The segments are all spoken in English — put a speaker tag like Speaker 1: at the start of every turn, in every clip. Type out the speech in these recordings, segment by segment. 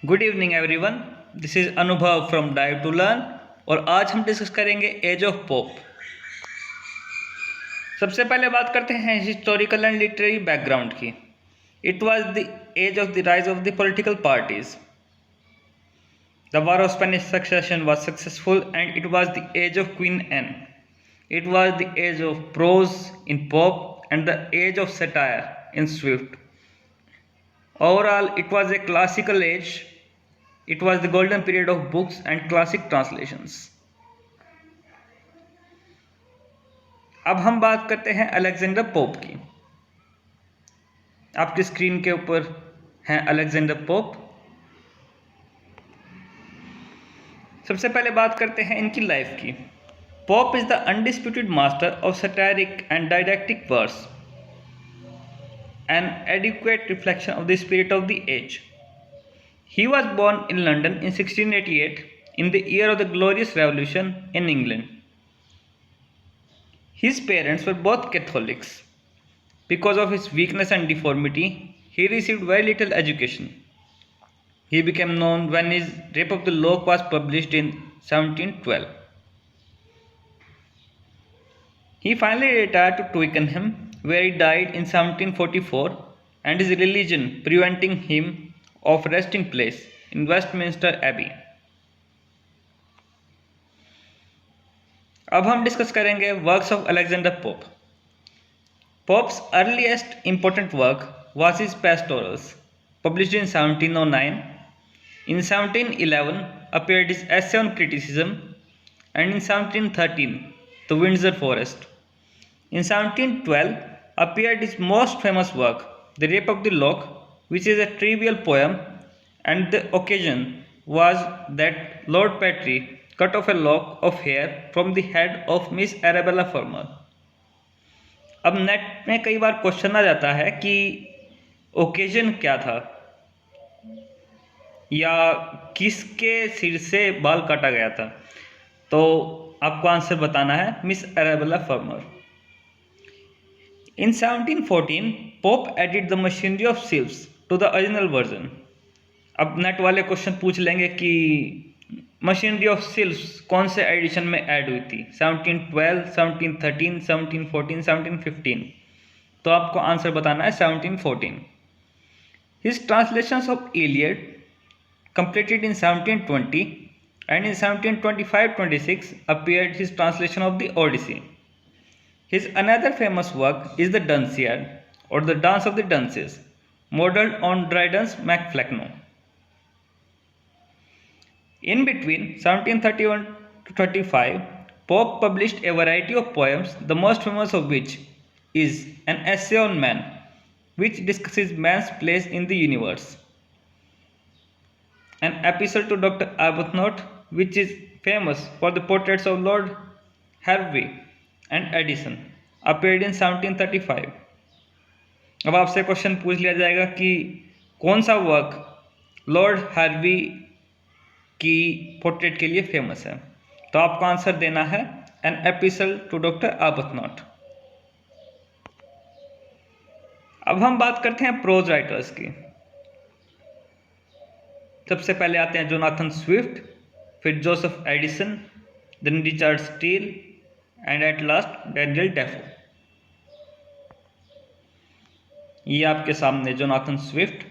Speaker 1: Good evening everyone, this is अनुभव from dive to learn. और आज हम डिस्कस करेंगे एज ऑफ पोप। सबसे पहले बात करते हैं हिस्टोरिकल एंड लिटरेरी बैकग्राउंड की। It was the age of the rise of the political parties. The war of Spanish succession was successful and it was the age of Queen Anne. It was the age of prose in Pope and the age of satire in Swift. Overall, it was a classical age. It was the golden period of books and classic translations. अब हम बात करते हैं Alexander pope की। आपकी screen के ऊपर हैं अलेक्जेंडर पोप। सबसे पहले बात करते हैं इनकी लाइफ की। Pope is the undisputed master of satiric and didactic verse, an adequate reflection of the spirit of the age. He was born in London in 1688 in the year of the Glorious Revolution in England. His parents were both Catholics. Because of his weakness and deformity, he received very little education. He became known when his Rape of the Lock was published in 1712. He finally retired to Twickenham, where he died in 1744, and his religion preventing him of resting place in Westminster Abbey. अब हम discuss करेंगे works of Alexander pope. Pope's earliest important work was his Pastorals, published in 1709. In 1711 appeared his Essay on Criticism, and in 1713 The Windsor Forest. In 1712 appeared his most famous work, The Rape of the Lock, which is a trivial poem, and the occasion was that Lord Petrie cut off a lock of hair from the head of Miss Arabella Fermor. अब net में कई बार question आ जाता है कि occasion क्या था या किसके सिर से बाल काटा गया था, तो आपको आंसर बताना है miss अरेबेला former. In 1714, Pope added the machinery of sieves to the original version. अब नेट वाले क्वेश्चन पूछ लेंगे कि मशीनरी ऑफ सिल्व्स कौन से एडिशन में ऐड हुई थी, 1712, 1713, 1714, 1715। तो आपको आंसर बताना है 1714। His translations of Iliad completed in 1720, and in 1725-26 appeared his translation of the Odyssey. His another famous work is the Dunciad, or the Dance of the Dunces, modeled on Dryden's Macflecknoe. In between 1731 to 35, Pope published a variety of poems, the most famous of which is an Essay on Man, which discusses man's place in the universe. An epistle to Dr. Arbuthnot, which is famous for the portraits of Lord Hervey and Edison, appeared in 1735. अब आपसे question पूछ लिया जाएगा कि कौन सा work Lord Harvey की portrait के लिए फेमस है, तो आपको आंसर देना है एन एपिसल टू डॉक्टर आर्बुथनॉट। अब हम बात करते हैं प्रोज राइटर्स की। सबसे पहले आते हैं जोनाथन स्विफ्ट, फिर Joseph Addison, then Richard Steele, and at last Daniel Defoe. ये आपके सामने Jonathan Swift.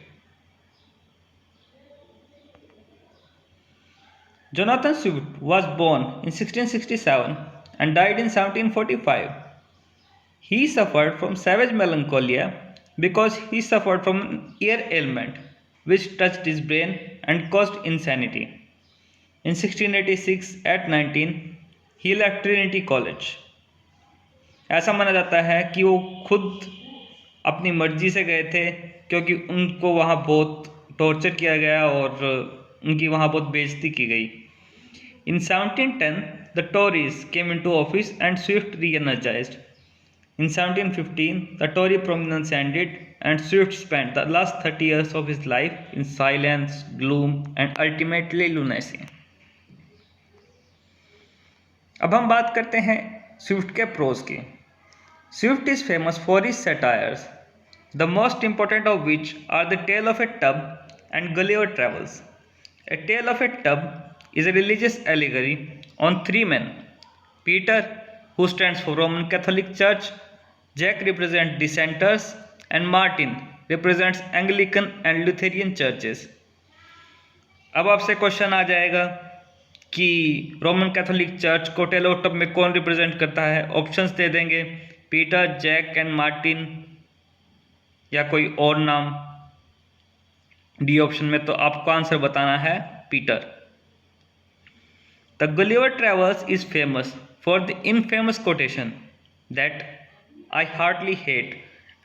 Speaker 1: Jonathan Swift was born in 1667 and died in 1745. He suffered from savage melancholia because he suffered from an ear ailment which touched his brain and caused insanity. In 1686, at 19, he left Trinity College. ऐसा माना जाता है कि वो खुद अपनी मर्जी से गए थे क्योंकि उनको वहाँ बहुत टॉर्चर किया गया और उनकी वहाँ बहुत बेइज्जती की गई। In 1710, the Tories came into office and Swift re-energized. In 1715, the Tory prominence ended and Swift spent the last 30 years of his life in silence, gloom and ultimately lunacy. अब हम बात करते हैं स्विफ्ट के प्रोज की। Swift is famous for his satires, the most important of which are The Tale of a Tub and Gulliver Travels. A Tale of a Tub is a religious allegory on three men: Peter, who stands for Roman Catholic Church, Jack represents dissenters, and Martin represents Anglican and Lutheran churches. अब आपसे question आ जाएगा कि Roman Catholic church को tell of tub में कौन represent करता है। Options दे देंगे, पीटर, जैक एंड मार्टिन, या कोई और नाम डी ऑप्शन में। तो आपको आंसर बताना है Peter. The Gulliver travels is famous for the infamous quotation that I heartily hate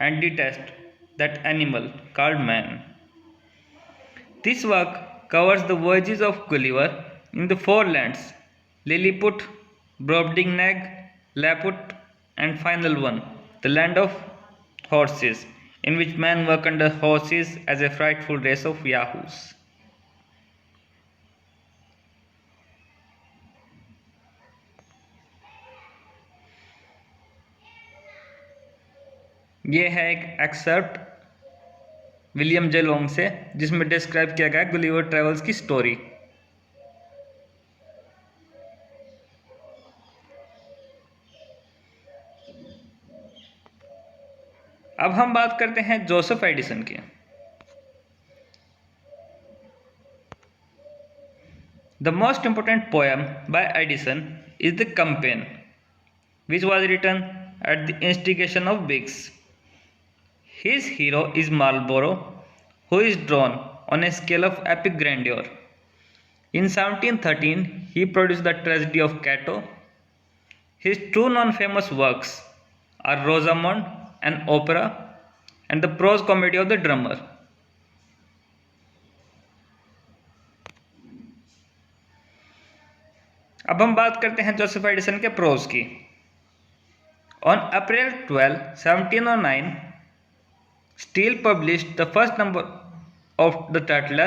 Speaker 1: and detest that animal called man. This work covers the voyages of Gulliver in the four lands: Lilliput, Brobdingnag, Laput, and final one, the land of horses, in which men work under horses as a frightful race of yahoos. ये है एक excerpt William J long से, जिसमें describe किया गया Gulliver travels की story. अब हम बात करते हैं जोसेफ एडिसन की। The most important poem by Addison is the Campaign, which was written at the instigation of Whigs. His hero is Marlborough, who is drawn on a scale of epic grandeur. In 1713, he produced the Tragedy of Cato. His two non-famous works are Rosamond, an opera, and the prose comedy of the Drummer. अब हम बात करते हैं Joseph Edison के pros की। On April 12, 1709, Steele published the first number of the Tatler,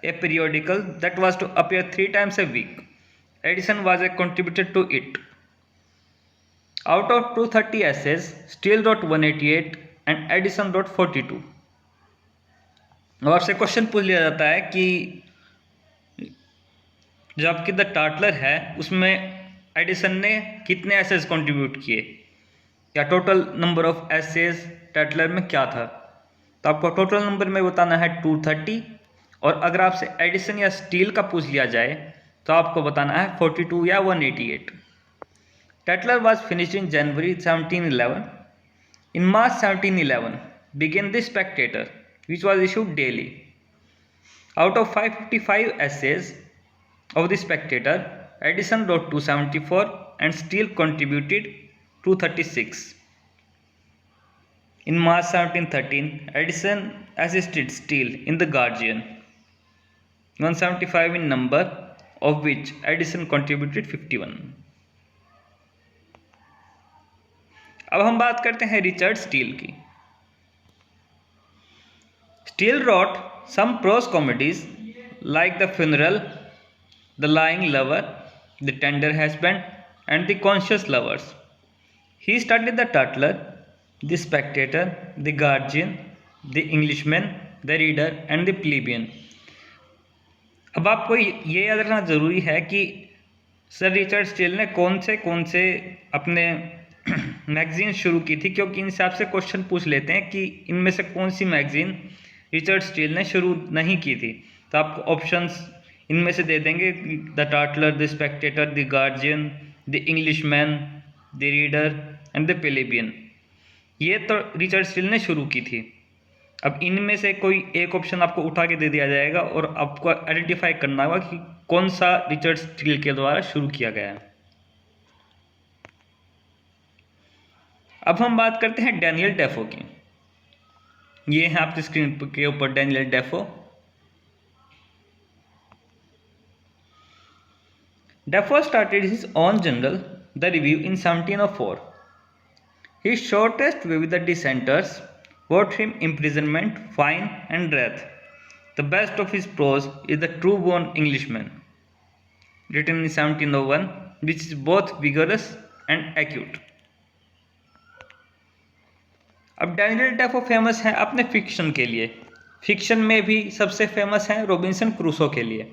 Speaker 1: a periodical that was to appear 3 times a week. Edison was a contributor to it. Out of 230 essays, Steele wrote 188 and Edison wrote 42. अब आपसे question पूछ लिया जाता है कि जो आपकी the टाटलर है उसमें एडिसन ने कितने एसेज कंट्रीब्यूट किए, या टोटल नंबर ऑफ एसेज टाटलर में क्या था। तो आपको टोटल नंबर में बताना है 230, और अगर आपसे एडिसन या स्टील का पूछ लिया जाए तो आपको बताना है 42 या 188। Tatler was finished in January 1711. In March 1711 began the Spectator, which was issued daily. Out of 555 essays of the Spectator, Edison wrote 274 and Steele contributed 236. In March 1713, Edison assisted Steele in The Guardian, 175 in number, of which Edison contributed 51. अब हम बात करते हैं Richard Steele की। Steele wrote some prose comedies like The Funeral, The Lying Lover, The Tender Husband, and The Conscious Lovers. He studied The Tatler, The Spectator, The Guardian, The Englishman, The Reader, and The Plebeian. अब आपको ये याद रखना ज़रूरी है कि sir Richard Steele ने कौन से अपने मैगज़ीन शुरू की थी, क्योंकि इनसे आपसे क्वेश्चन पूछ लेते हैं कि इनमें से कौन सी मैगज़ीन रिचर्ड स्टील ने शुरू नहीं की थी। तो आपको ऑप्शंस इनमें से दे देंगे: the Tatler, the Spectator, the Guardian, the Englishman, the Reader and the Plebeian. ये तो रिचर्ड स्टील ने शुरू की थी। अब इनमें से कोई एक ऑप्शन आपको उठा के दे दिया जाएगा और आपको आइडेंटिफाई करना होगा कि कौन सा रिचर्ड स्टील के द्वारा शुरू किया गया है। अब हम बात करते हैं डैनियल डेफो की। ये है आपकी स्क्रीन के ऊपर Daniel Dafoe. Dafoe started his own journal, The Review, in 1704. His shortest way with the dissenters brought him imprisonment, fine, and death. The best of his prose is The True-Born Englishman, written in 1701, which is both vigorous and acute. अब Daniel Dafoe famous है अपने fiction के लिए। Fiction में भी सबसे famous है Robinson Crusoe के लिए।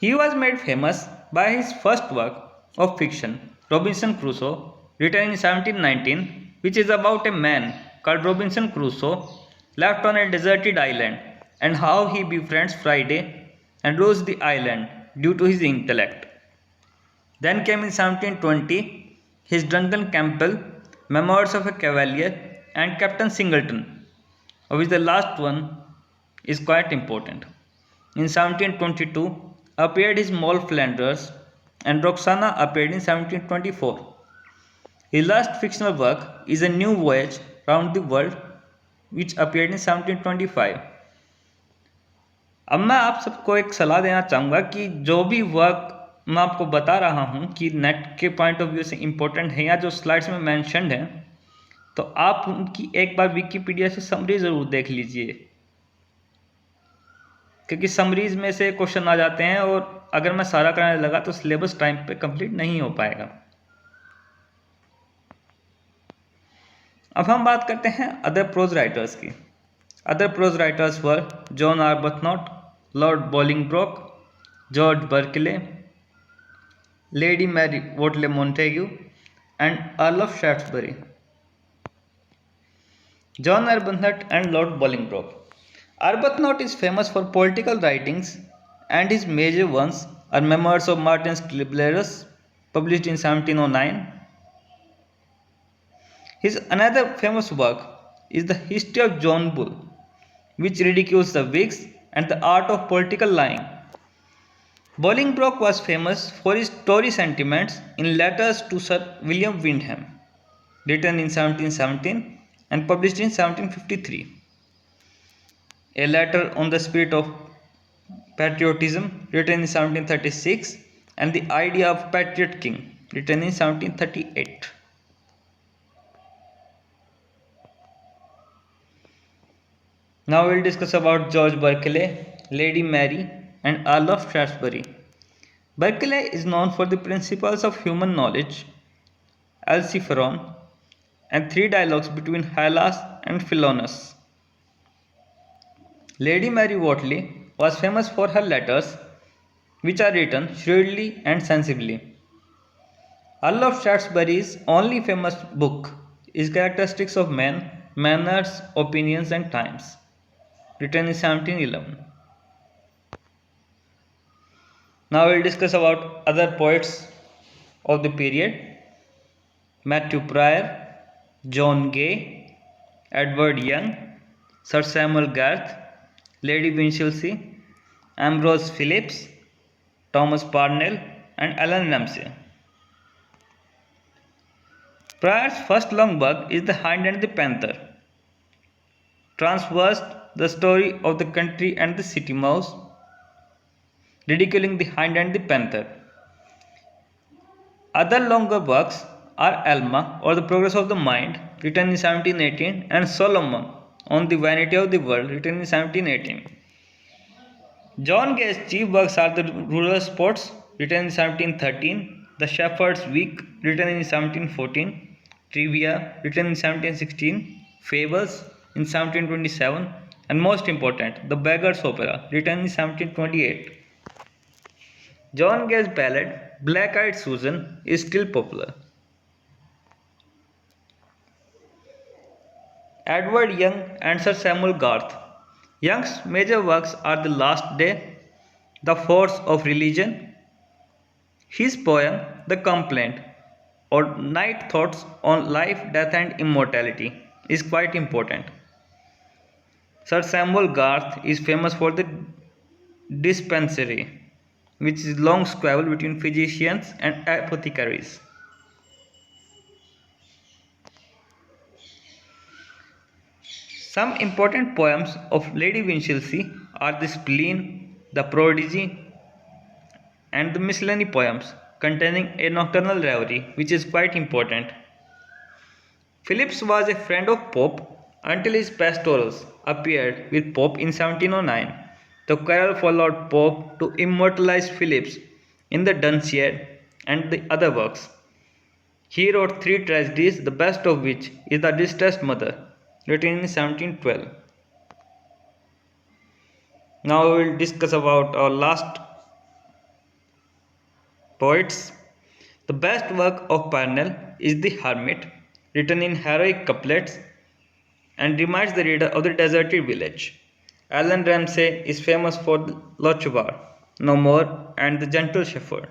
Speaker 1: He was made famous by his first work of fiction, Robinson Crusoe, written in 1719, which is about a man called Robinson Crusoe left on a deserted island and how he befriends Friday and rules the island due to his intellect. Then came in 1720 his Duncan Campbell, Memoirs of a Cavalier, and Captain Singleton, of which the last one is quite important. In 1722 appeared his Moll Flanders, and Roxana appeared in 1724. His last fictional work is A New Voyage Round the World, which appeared in 1725. अब मैं आप सबको एक सलाह देना चाहूँगा कि जो भी वर्क मैं आपको बता रहा हूँ कि नेट के पॉइंट ऑफ व्यू से इम्पोर्टेंट है या जो स्लाइड्स में मैंशनड है, तो आप उनकी एक बार विकीपीडिया से समरी ज़रूर देख लीजिए, क्योंकि समरीज में से क्वेश्चन आ जाते हैं और अगर मैं सारा कराने लगा तो सिलेबस टाइम पे कंप्लीट नहीं हो पाएगा। अब हम बात करते हैं अदर प्रोज राइटर्स की। Other prose writers were John Arbuthnot, Lord Bolingbroke, George Berkeley, Lady Mary Wortley Montagu and Earl of Shaftesbury. John Arbuthnot and Lord Bolingbroke. Arbuthnot is famous for political writings, and his major ones are Memoirs of Martin Scliblarius, published in 1709. His another famous work is The History of John Bull, which ridicules the Whigs and the art of political lying. Bolingbroke was famous for his Tory sentiments in letters to Sir William Windham, written in 1717 and published in 1753. A letter on the spirit of patriotism, written in 1736, and the idea of patriot king, written in 1738. Now we will discuss about George Berkeley, Lady Mary, and Earl of Shaftesbury. Berkeley is known for the principles of human knowledge, Alciphron, and three dialogues between Hylas and Philonous. Lady Mary Wortley was famous for her letters, which are written shrewdly and sensibly. Earl of Shaftesbury's only famous book is Characteristics of Men, Manners, Opinions, and Times, written in 1711. Now we will discuss about other poets of the period: Matthew Prior, John Gay, Edward Young, Sir Samuel Garth, Lady Winchelsea, Ambrose Phillips, Thomas Parnell, and Alan Ramsay. Prior's first long work is The Hind and the Panther, traversed the story of the country and the city mouse, ridiculing the hind and the panther. Other longer works are Alma, or The Progress of the Mind, written in 1718, and Solomon, on the Vanity of the World, written in 1718. John Gay's chief works are The Rural Sports, written in 1713, The Shepherd's Week, written in 1714, Trivia, written in 1716, Fables in 1727, and most important, The Beggar's Opera, written in 1728. John Gay's ballad Black-Eyed Susan is still popular. Edward Young and Sir Samuel Garth. Young's major works are The Last Day, The Force of Religion. His poem The Complaint, or Night Thoughts on Life, Death and Immortality, is quite important. Sir Samuel Garth is famous for The Dispensary, which is long squabble between physicians and apothecaries. Some important poems of Lady Winchelsea are The Spleen, The Prodigy, and the Miscellany poems containing a nocturnal reverie, which is quite important. Phillips was a friend of Pope until his pastorals appeared with Pope in 1709. The quarrel followed Pope to immortalize Phillips in the Dunciad and the other works. He wrote three tragedies, the best of which is The Distressed Mother, written in 1712. Now we will discuss about our last Poets. The best work of Parnell is The Hermit, written in heroic couplets and reminds the reader of the deserted village. Alan Ramsay is famous for Lochavar, No More, and The Gentle Shepherd.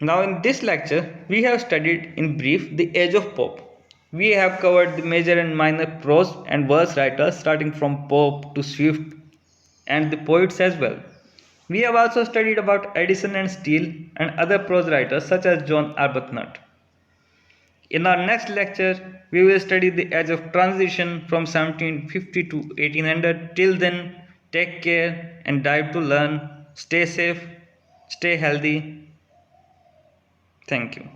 Speaker 1: Now, in this lecture, we have studied in brief the age of Pope. We have covered the major and minor prose and verse writers starting from Pope to Swift and the poets as well. We have also studied about Addison and Steele and other prose writers such as John Arbuthnot. In our next lecture, we will study the age of transition from 1750 to 1800. Till then, take care and dive to learn. Stay safe, stay healthy. Thank you.